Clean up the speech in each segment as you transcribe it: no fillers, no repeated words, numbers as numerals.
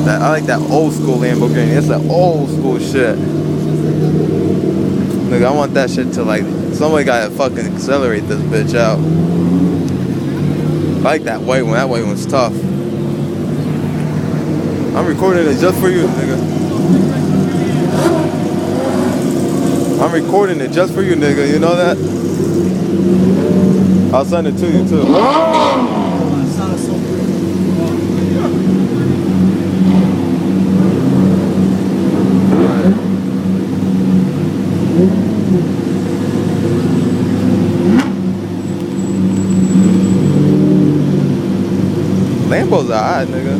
that. I like that old school Lamborghini. It's that old school shit. Nigga, I want that shit to like, somebody gotta fucking accelerate this bitch out. I like that white one. That white one's tough. I'm recording it just for you, nigga. I'm recording it just for you, nigga. You know that? I'll send it to you, too. Lambos are alright, nigga.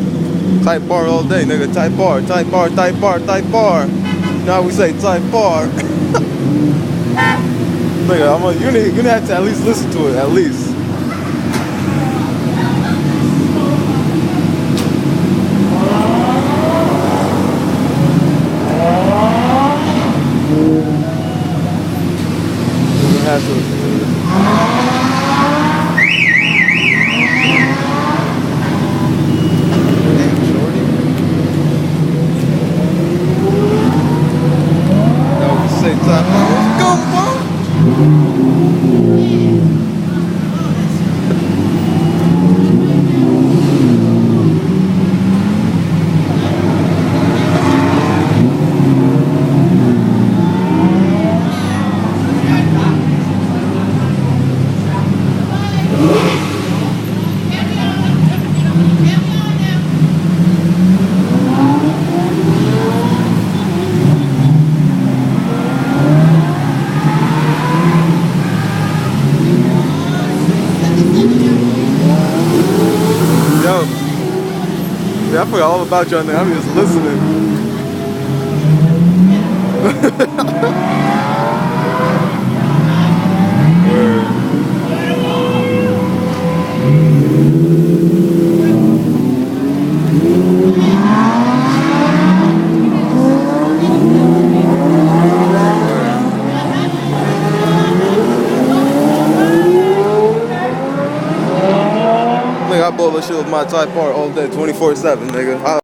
Type bar all day, nigga. Type bar, type bar, type bar, type bar. Now we say type bar. Nigga, you're gonna have to at least listen to it, at least. You're gonna have to listen to it. Yeah, I forgot all about y'all now. I'm just listening. Nigga, I bought this shit with my Type R all day, 24/7, nigga.